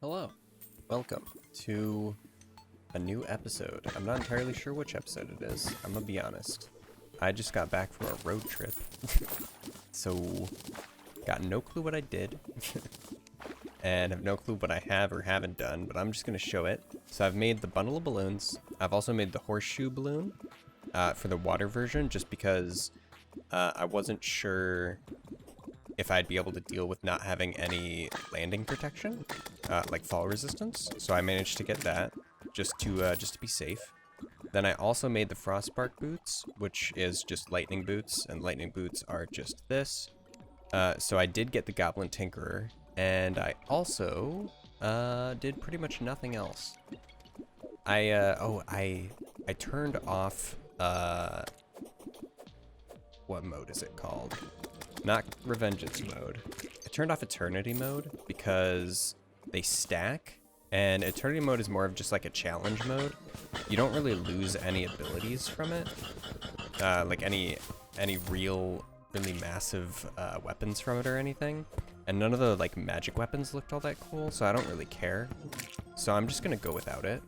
Hello, welcome to a new episode. I'm not entirely sure which episode it is, I'm gonna be honest. I just got back from a road trip, so got no clue what I did, and have no clue what I have or haven't done, but I'm just gonna show it. So I've made the bundle of balloons. I've also made the horseshoe balloon for the water version, just because I wasn't sure if I'd be able to deal with not having any landing protection, like fall resistance. So I managed to get that just to be safe. Then I also made the frostbark boots, which is just lightning boots, and lightning boots are just this. So I did get the goblin tinkerer, and I also did pretty much nothing else. I turned off what mode is it called? Not revengeance mode. I turned off eternity mode because they stack, and eternity mode is more of just like a challenge mode. You don't really lose any abilities from it, like any real really massive weapons from it or anything. And none of the like magic weapons looked all that cool, so I don't really care. So I'm just gonna go without it.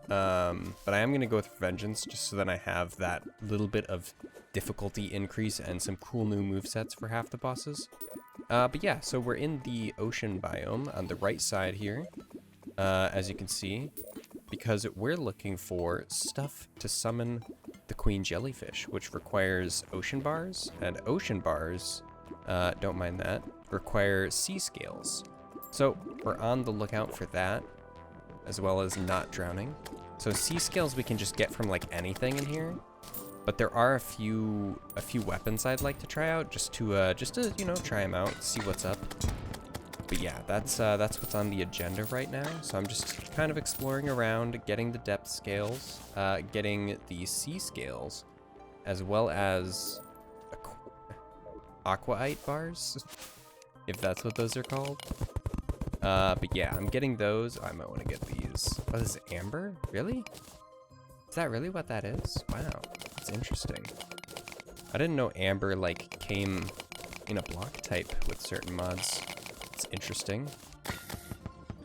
But I am gonna go with vengeance just so that I have that little bit of difficulty increase and some cool new movesets for half the bosses. But yeah, so we're in the ocean biome on the right side here, as you can see, because we're looking for stuff to summon the queen jellyfish, which requires ocean bars, and ocean bars, don't mind that, require sea scales. So we're on the lookout for that, as well as not drowning. So sea scales we can just get from like anything in here, but there are a few weapons I'd like to try out just to you know, try them out, see what's up. But yeah, that's what's on the agenda right now. So I'm just kind of exploring around, getting the depth scales, getting the sea scales, as well as aquaite bars, if that's what those are called. But yeah, I'm getting those. I might want to get these. Oh, this is amber? Really? Is that really what that is? Wow, that's interesting. I didn't know amber like came in a block type with certain mods. It's interesting.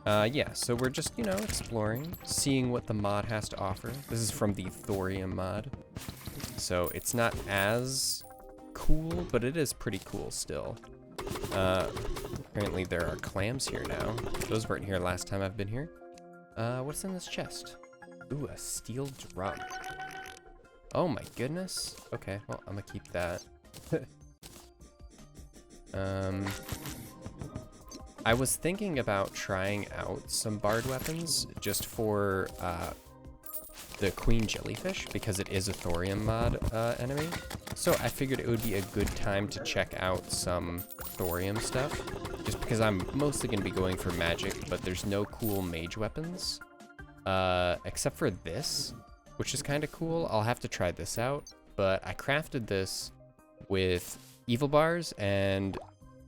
Yeah, so we're just, you know, exploring, seeing what the mod has to offer. This is from the thorium mod. So it's not as cool, but it is pretty cool still. Apparently there are clams here now. Those weren't here last time I've been here. What's in this chest? Ooh, a steel drum. Oh my goodness. Okay, well, I'm gonna keep that. I was thinking about trying out some barred weapons just for the queen jellyfish, because it is a thorium mod enemy. So I figured it would be a good time to check out some thorium stuff, just because I'm mostly going to be going for magic, but there's no cool mage weapons, except for this, which is kind of cool. I'll have to try this out, but I crafted this with evil bars and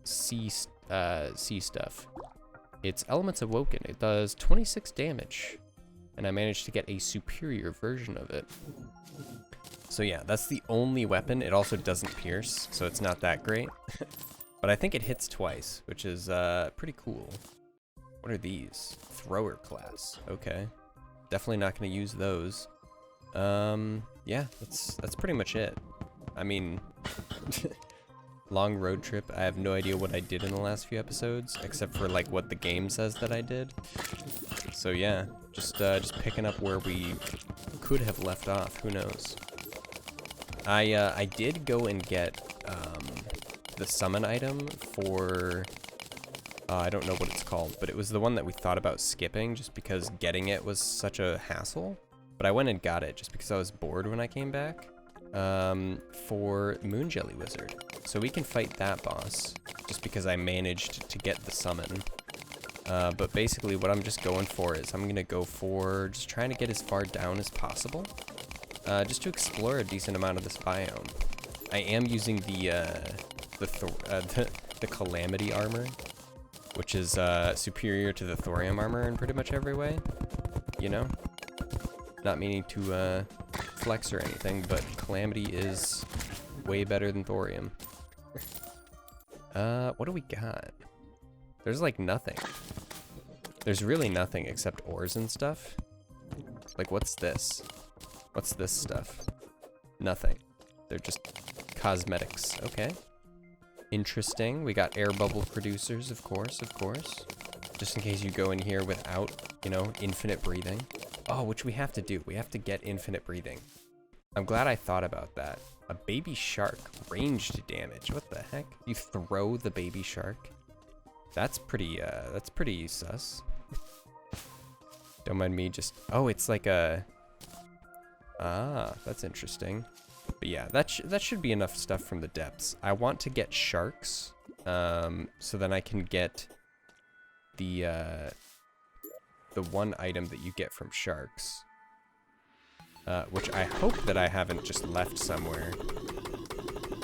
sea stuff. It's Elements Awoken. It does 26 damage, and I managed to get a superior version of it. So yeah, that's the only weapon. It also doesn't pierce, so it's not that great. But I think it hits twice, which is pretty cool. What are these? Thrower class. Okay. Definitely not going to use those. Yeah, that's pretty much it. I mean, long road trip. I have no idea what I did in the last few episodes, except for like what the game says that I did. So yeah, just picking up where we could have left off. Who knows? I did go and get the summon item for I don't know what it's called, but it was the one that we thought about skipping just because getting it was such a hassle. But I went and got it just because I was bored when I came back, for Moon Jelly Wizard. So we can fight that boss just because I managed to get the summon. But basically what I'm just going for is I'm going to go for just trying to get as far down as possible, just to explore a decent amount of this biome. I am using the Calamity armor, which is superior to the Thorium armor in pretty much every way, you know? Not meaning to flex or anything, but Calamity is way better than Thorium. What do we got? There's like nothing. There's really nothing except ores and stuff. Like, what's this? What's this stuff? Nothing. They're just cosmetics. Okay. Interesting. We got air bubble producers, of course, of course. Just in case you go in here without, you know, infinite breathing. Oh, which we have to do. We have to get infinite breathing. I'm glad I thought about that. A baby shark. Ranged damage. What the heck? You throw the baby shark? That's pretty sus. Don't mind me just... Oh, it's like a... Ah, that's interesting. But yeah, that should be enough stuff from the depths. I want to get sharks, so then I can get the one item that you get from sharks, which I hope that I haven't just left somewhere.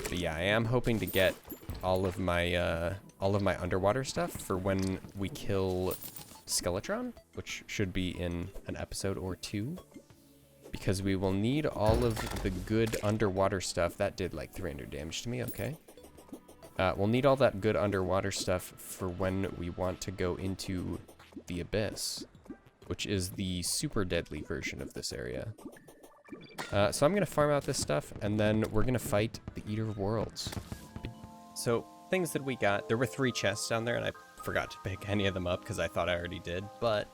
But yeah, I am hoping to get all of my underwater stuff for when we kill Skeletron, which should be in an episode or two. Because we will need all of the good underwater stuff. That did like 300 damage to me, okay. We'll need all that good underwater stuff for when we want to go into the Abyss, which is the super deadly version of this area. So I'm going to farm out this stuff, and then we're going to fight the Eater of Worlds. So, things that we got. There were 3 chests down there, and I forgot to pick any of them up because I thought I already did, but...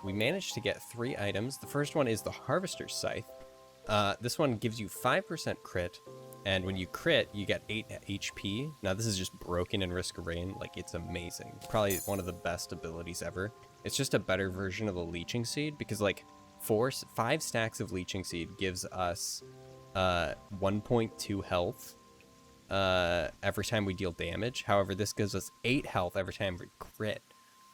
we managed to get 3 items. The first one is the Harvester's Scythe. This one gives you 5% crit, and when you crit, you get 8 HP. Now, this is just broken in Risk of Rain. Like, it's amazing. Probably one of the best abilities ever. It's just a better version of the Leeching Seed, because, like, 5 stacks of Leeching Seed gives us 1.2 health every time we deal damage. However, this gives us 8 health every time we crit.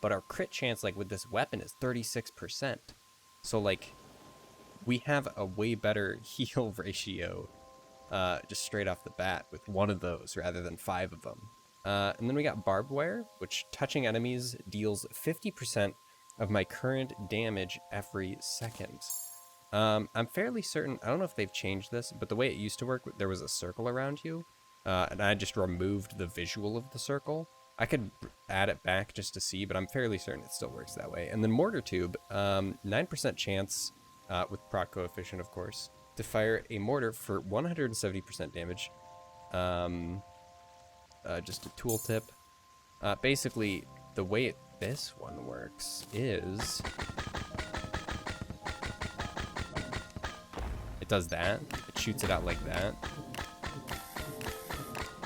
But our crit chance, like, with this weapon is 36%. So, like, we have a way better heal ratio just straight off the bat with one of those rather than 5 of them. And then we got Barbed Wire, which touching enemies deals 50% of my current damage every second. I'm fairly certain, I don't know if they've changed this, but the way it used to work, there was a circle around you, and I just removed the visual of the circle. I could add it back just to see, but I'm fairly certain it still works that way. And then Mortar Tube, 9% chance, with proc coefficient, of course, to fire a mortar for 170% damage. Just a tooltip. Basically, the way this one works is... It does that. It shoots it out like that.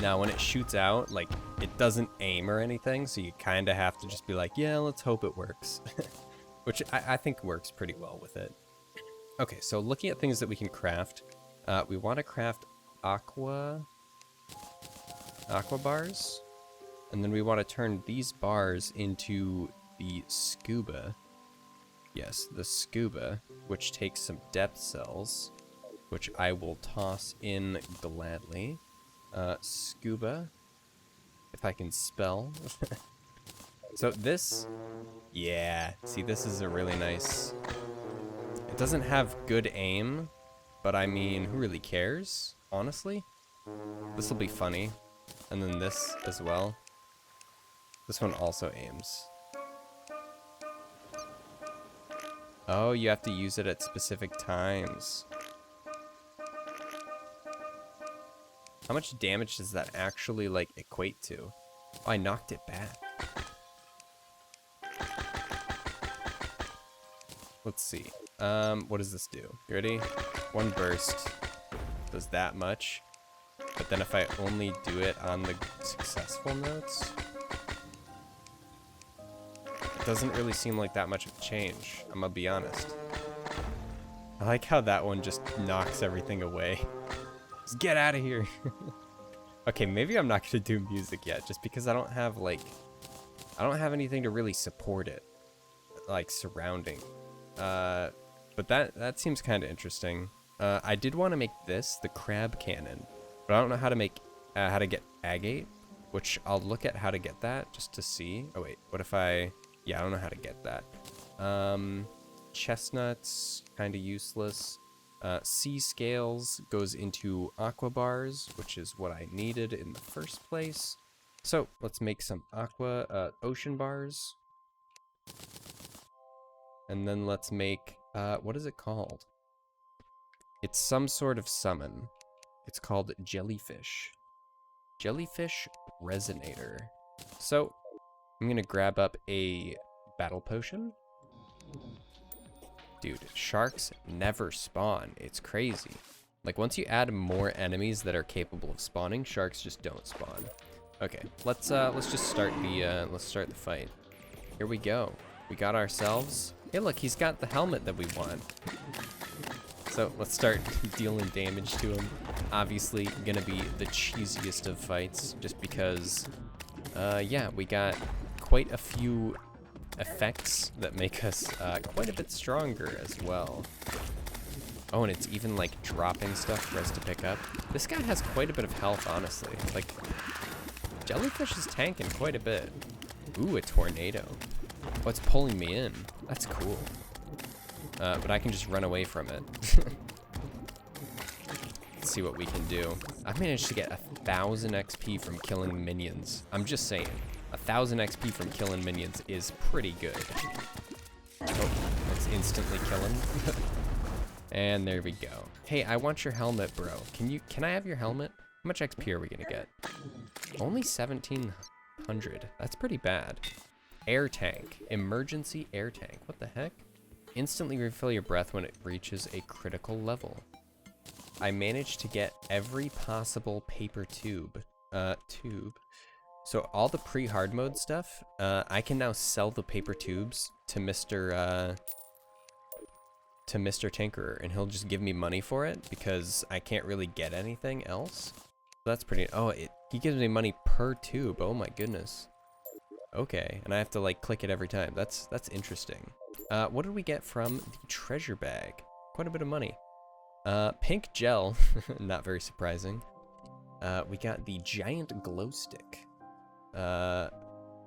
Now, when it shoots out, like, it doesn't aim or anything, so you kind of have to just be like, yeah, let's hope it works. Which I think works pretty well with it. Okay, so looking at things that we can craft, we want to craft aqua bars, and then we want to turn these bars into the scuba. Yes, the scuba, which takes some depth cells, which I will toss in gladly. Scuba, if I can spell. So this, yeah, see, this is a really nice, it doesn't have good aim, but I mean, who really cares, honestly? This will be funny. And then this as well. This one also aims. Oh, you have to use it at specific times. How much damage does that actually, like, equate to? Oh, I knocked it back. Let's see. What does this do? You ready? 1 burst does that much. But then if I only do it on the successful notes, it doesn't really seem like that much of a change. I'm gonna be honest. I like how that one just knocks everything away. Just get out of here. Okay, maybe I'm not gonna do music yet, just because I don't have, like, I don't have anything to really support it, like, surrounding. But that seems kind of interesting. I did want to make this the crab cannon, but I don't know how to make, how to get agate, which I'll look at how to get that just to see. Oh wait, what if I, yeah, I don't know how to get that. Chestnuts, kind of useless. Sea scales goes into aqua bars, which is what I needed in the first place. So let's make some ocean bars. And then let's make, what is it called? It's some sort of summon. It's called Jellyfish. Jellyfish Resonator. So, I'm gonna grab up a battle potion. Dude, sharks never spawn. It's crazy. Like, once you add more enemies that are capable of spawning, sharks just don't spawn. Okay, let's just start the fight. Here we go. We got ourselves. Hey, look, he's got the helmet that we want. So let's start dealing damage to him. Obviously, gonna be the cheesiest of fights, just because, yeah, we got quite a few effects that make us quite a bit stronger as well. Oh, and it's even like dropping stuff for us to pick up. This guy has quite a bit of health, honestly. Like, jellyfish is tanking quite a bit. Ooh, a tornado. Oh, it's pulling me in. That's cool. But I can just run away from it. Let's see what we can do. I've managed to get 1,000 XP from killing minions. I'm just saying, 1,000 XP from killing minions is pretty good. Oh, let's instantly kill him. And there we go. Hey, I want your helmet, bro. Can I have your helmet? How much XP are we gonna get? Only 1,700. That's pretty bad. Air tank. Emergency air tank. What the heck? Instantly refill your breath when it reaches a critical level. I managed to get every possible paper tube. So all the pre-hard mode stuff, I can now sell the paper tubes to Mr. Tinkerer, and he'll just give me money for it because I can't really get anything else. That's pretty. Oh, he gives me money per tube. Oh my goodness. Okay, and I have to like click it every time. That's interesting. What did we get from the treasure bag? Quite a bit of money. Pink gel, not very surprising. We got the giant glow stick. A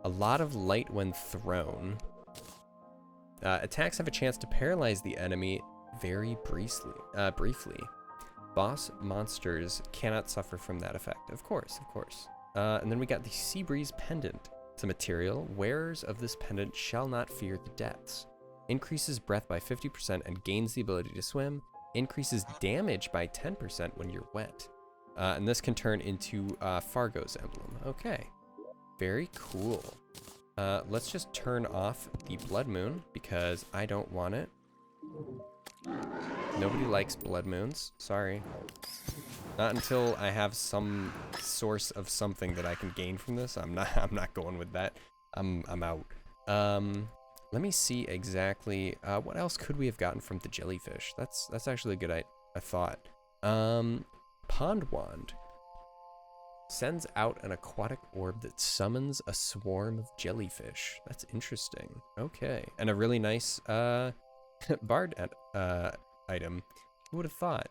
lot of light when thrown. Attacks have a chance to paralyze the enemy very briefly. Boss monsters cannot suffer from that effect. Of course. And then we got the Sea Breeze Pendant. It's a material. Wearers of this pendant shall not fear the depths. Increases breath by 50% and gains the ability to swim. Increases damage by 10% when you're wet. And this can turn into Fargo's emblem. Okay. Very cool. Let's just turn off the blood moon because I don't want it. Nobody likes blood moons. Sorry. Not until I have some source of something that I can gain from this. I'm not going with that. I'm out. Let me see exactly what else could we have gotten from the jellyfish. That's actually a good thought. Pond wand sends out an aquatic orb that summons a swarm of jellyfish. That's interesting. Okay, and a really nice bard item. Who would have thought?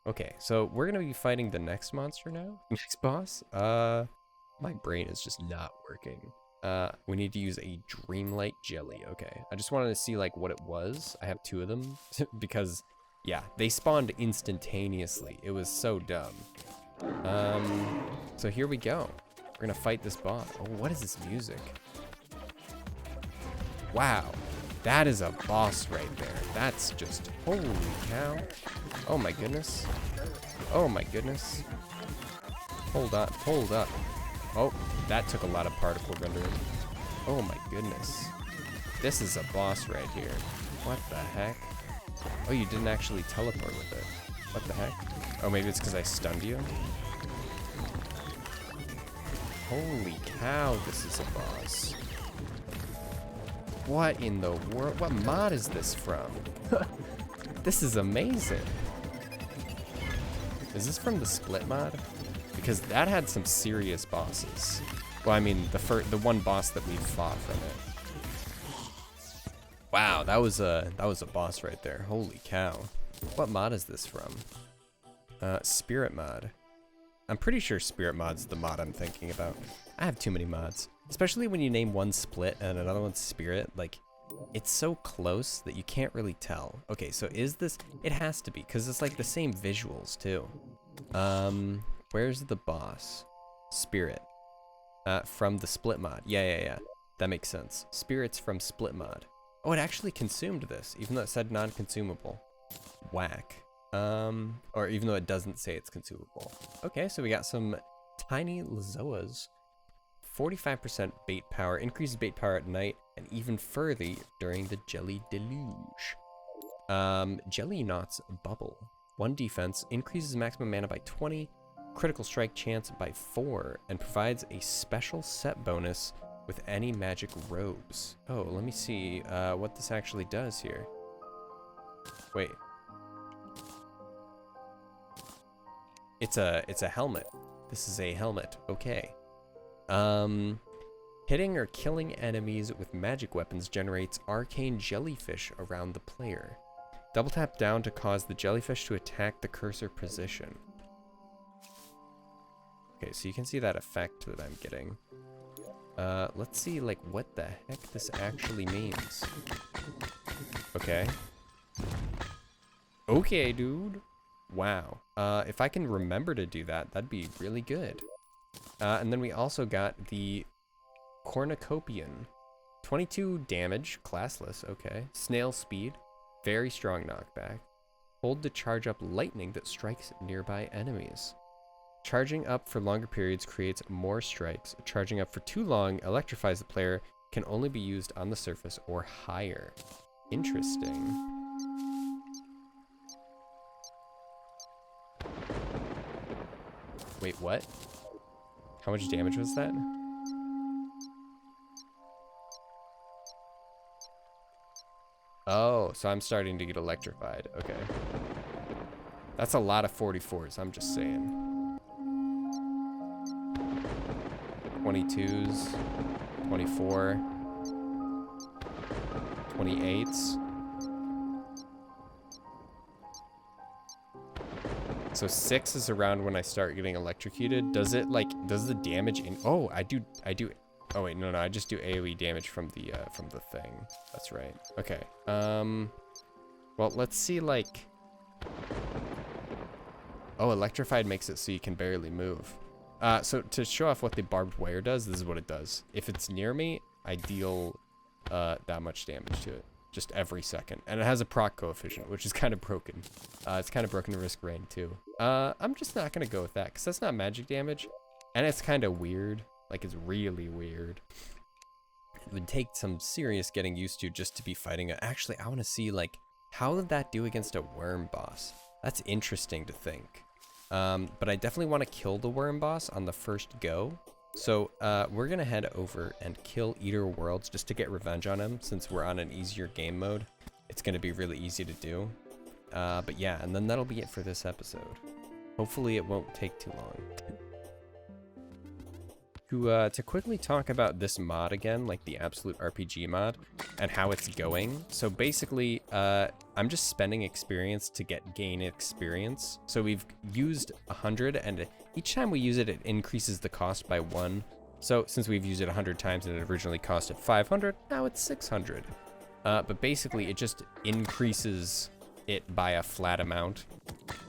Okay, so we're gonna be fighting the next monster now. Next boss. My brain is just not working. We need to use a dreamlight jelly. Okay, I just wanted to see like what it was. I have 2 of them because yeah, they spawned instantaneously. It was so dumb. So here we go. We're gonna fight this boss. Oh, what is this music? Wow, that is a boss right there. That's just, holy cow. Oh my goodness. Oh my goodness. Hold up. Oh, that took a lot of particle rendering. Oh my goodness. This is a boss right here. What the heck? Oh, you didn't actually teleport with it. What the heck? Oh, maybe it's because I stunned you? Holy cow, this is a boss. What in the world? What mod is this from? This is amazing. Is this from the split mod? Because that had some serious bosses. Well, I mean, the one boss that we fought from it. Wow, that was a boss right there. Holy cow. What mod is this from? Spirit mod. I'm pretty sure Spirit mod's the mod I'm thinking about. I have too many mods. Especially when you name one Split and another one Spirit. Like, it's so close that you can't really tell. Okay, so is this... It has to be, because it's like the same visuals, too. Where's the boss? Spirit. From the Split mod. Yeah. That makes sense. Spirit's from Split mod. Oh, it actually consumed this, even though it said non-consumable. Whack. Or even though it doesn't say it's consumable. Okay, so we got some tiny Lazoas. 45% bait power, increases bait power at night, and even further during the jelly deluge. Jelly Knots Bubble. 1 defense, increases maximum mana by 20, critical strike chance by 4, and provides a special set bonus with any magic robes. Oh, let me see what this actually does here. Wait. It's a helmet. This is a helmet. Okay. Hitting or killing enemies with magic weapons generates arcane jellyfish around the player. Double tap down to cause the jellyfish to attack the cursor position. Okay, so you can see that effect that I'm getting. Let's see, like, what the heck this actually means. Okay. Okay, dude. Wow. If I can remember to do that, that'd be really good. And then we also got the Cornucopian. 22 damage, classless, okay. Snail speed, very strong knockback. Hold to charge up lightning that strikes nearby enemies. Charging up for longer periods creates more strikes. Charging up for too long electrifies the player, can only be used on the surface or higher. Interesting. Wait, what? How much damage was that? Oh, so I'm starting to get electrified. Okay. That's a lot of 44s, I'm just saying. 22s, 24, 28s. So 6 is around when I start getting electrocuted. Does it does the damage in? Oh, I do. Oh wait, no, I just do AoE damage from the thing. That's right. Okay. Well, let's see like. Oh, electrified makes it so you can barely move. So to show off what the barbed wire does, this is what it does. If it's near me, I deal that much damage to it. Just every second. And it has a proc coefficient, which is kind of broken. It's kind of broken to risk rain too. I'm just not going to go with that because that's not magic damage. And it's kind of weird. Like, it's really weird. It would take some serious getting used to just to be fighting it. Actually, I want to see, like, how would that do against a worm boss? That's interesting to think. But I definitely want to kill the worm boss on the first go. So we're going to head over and kill Eater Worlds just to get revenge on him, since we're on an easier game mode. It's going to be really easy to do. But yeah, and then that'll be it for this episode. Hopefully it won't take too long. To quickly talk about this mod again, like the Absolute RPG mod, and how it's going. So basically, I'm just spending experience to gain experience. So we've used 100, and each time we use it, it increases the cost by 1. So since we've used it 100 times and it originally costed 500, now it's 600. But basically, it just increases it by a flat amount.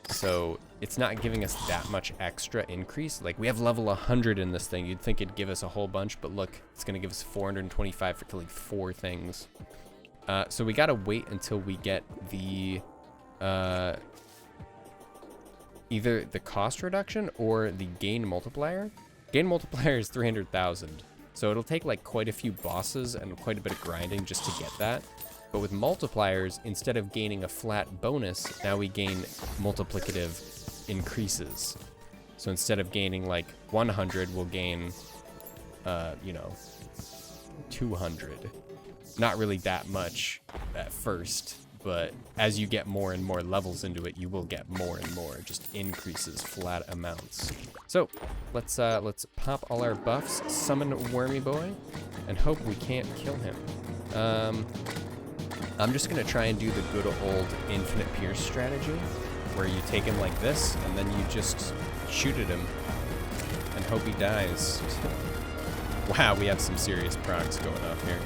So it's not giving us that much extra increase. Like, we have level 100 in this thing. You'd think it'd give us a whole bunch, but look, it's going to give us 425 for killing 4 things. So we got to wait until we get the either the cost reduction or the gain multiplier. Gain multiplier is 300,000. So it'll take like quite a few bosses and quite a bit of grinding just to get that. But with multipliers, instead of gaining a flat bonus, now we gain multiplicative increases. So instead of gaining like 100, we'll gain, 200. Not really that much at first, but as you get more and more levels into it, you will get more and more. It just increases flat amounts. So let's pop all our buffs, summon Wormy Boy, and hope we can't kill him. I'm just gonna try and do the good old Infinite Pierce strategy, where you take him like this, and then you just shoot at him, and hope he dies. Wow, we have some serious procs going off here.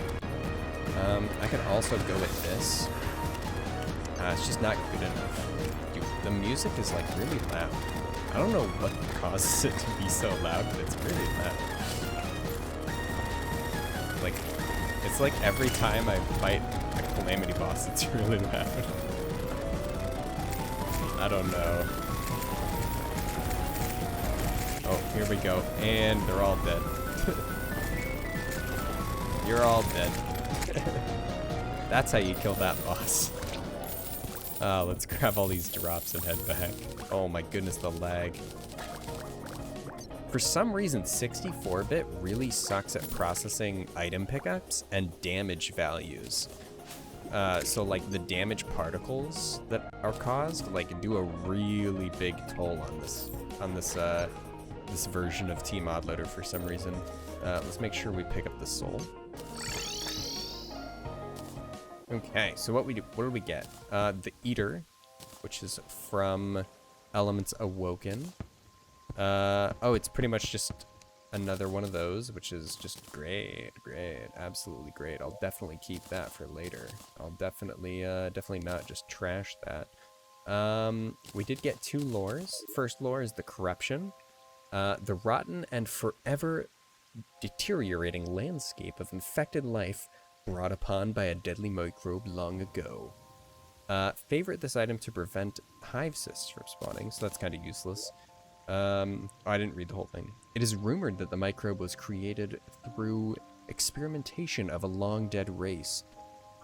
I could also go with this. It's just not good enough. Dude, the music is like really loud. I don't know what causes it to be so loud, but it's really loud. Like, it's like every time I fight a calamity boss that's really loud. I don't know. Oh, here we go. And they're all dead. You're all dead. That's how you kill that boss. Let's grab all these drops and head back. Oh my goodness, the lag. For some reason, 64-bit really sucks at processing item pickups and damage values. So like the damage particles that are caused, like do a really big toll on this version of T-Modloader for some reason. Let's make sure we pick up the soul. Okay, so what do we get? The Eater, which is from Elements Awoken. Oh, it's pretty much just another one of those, which is just great, absolutely great. I'll definitely keep that for later. I'll definitely not just trash that. We did get 2 lores. First lore is the Corruption. The rotten and forever deteriorating landscape of infected life brought upon by a deadly microbe long ago. Favorite this item to prevent hive cysts from spawning, so that's kind of useless. I didn't read the whole thing. It is rumored that the microbe was created through experimentation of a long-dead race,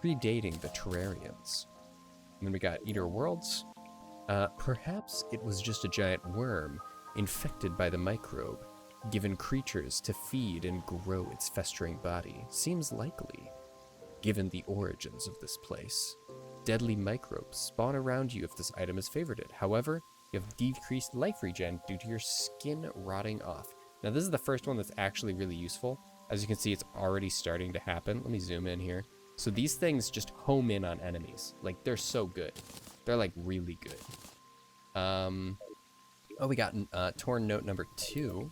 predating the Terrarians. And then we got Eater Worlds. Perhaps it was just a giant worm infected by the microbe, given creatures to feed and grow its festering body. Seems likely, given the origins of this place. Deadly microbes spawn around you if this item is favorited. However, you have decreased life regen due to your skin rotting off. Now this is the first one that's actually really useful. As you can see, it's already starting to happen. Let me zoom in here. So these things just home in on enemies. Like, they're so good. They're like really good. Oh, we got Torn Note number 2.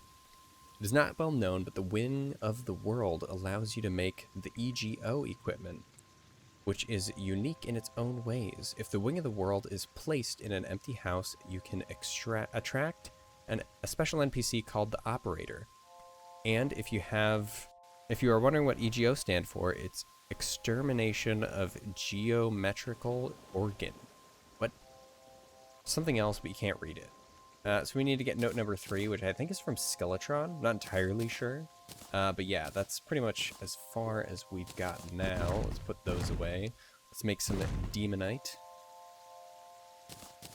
It is not well known, but the Wing of the World allows you to make the EGO equipment, which is unique in its own ways. If the Wing of the World is placed in an empty house, you can attract a special NPC called the Operator. And if you are wondering what EGO stand for, it's Extermination of Geometrical Organ. What? Something else, but you can't read it. So we need to get note number 3, which I think is from Skeletron. Not entirely sure. But yeah, that's pretty much as far as we've got now. Let's put those away. Let's make some demonite.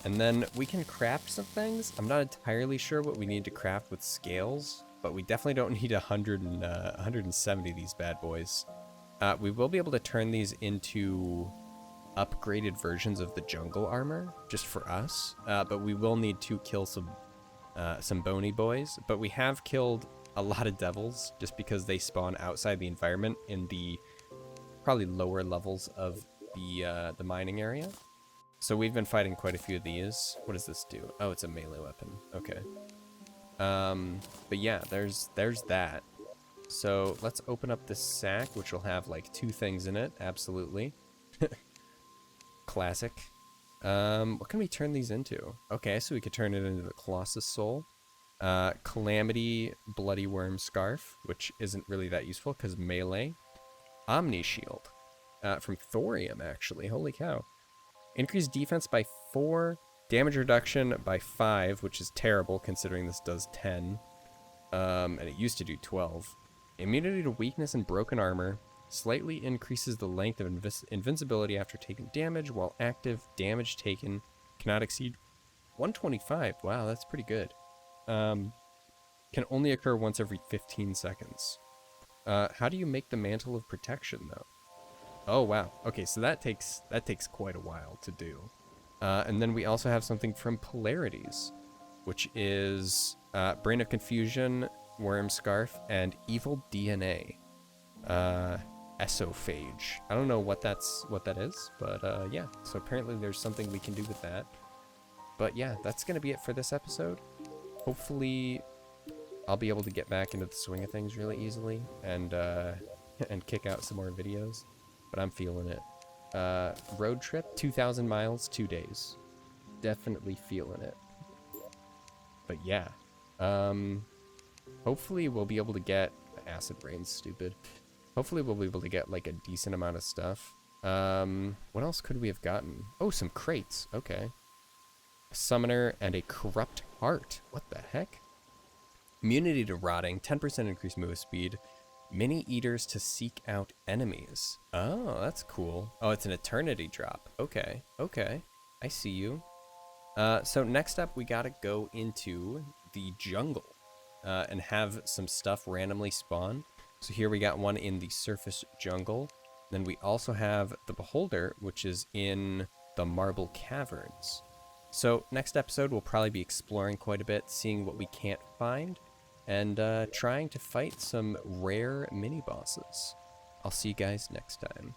And then we can craft some things. I'm not entirely sure what we need to craft with scales, but we definitely don't need 170 of these bad boys. We will be able to turn these into upgraded versions of the jungle armor just for us, but we will need to kill some bony boys. But we have killed a lot of devils just because they spawn outside the environment in the probably lower levels of the mining area. So we've been fighting quite a few of these. What does this do? Oh, it's a melee weapon. Okay. But yeah, there's that. So let's open up this sack, which will have like 2 things in it. Absolutely. Classic. What can we turn these into? Okay, so we could turn it into the Colossus Soul. Calamity Bloody Worm Scarf, which isn't really that useful because melee. Omni Shield. From Thorium, actually. Holy cow. Increased defense by 4. Damage reduction by 5, which is terrible considering this does 10. And it used to do 12. Immunity to weakness and broken armor. Slightly increases the length of invincibility after taking damage, while active damage taken cannot exceed 125. Wow, that's pretty good. Can only occur once every 15 seconds. How do you make the Mantle of Protection, though? Oh, wow. Okay, so that takes quite a while to do. And then we also have something from Polarities, which is Brain of Confusion, Worm Scarf, and Evil DNA. Esophage. I don't know what that is, but yeah. So apparently there's something we can do with that. But yeah, that's gonna be it for this episode. Hopefully, I'll be able to get back into the swing of things really easily and kick out some more videos. But I'm feeling it. Road trip, 2,000 miles, 2 days. Definitely feeling it. But yeah, hopefully we'll be able to get acid rain's stupid. Hopefully we'll be able to get like a decent amount of stuff. What else could we have gotten? Oh, some crates. Okay. A summoner and a corrupt heart. What the heck? Immunity to rotting, 10% increased move speed, mini eaters to seek out enemies. Oh, that's cool. Oh, it's an eternity drop. Okay, okay. I see you. So next up, we gotta go into the jungle and have some stuff randomly spawn. So here we got one in the surface jungle. Then we also have the Beholder, which is in the marble caverns. So next episode, we'll probably be exploring quite a bit, seeing what we can't find, and trying to fight some rare mini-bosses. I'll see you guys next time.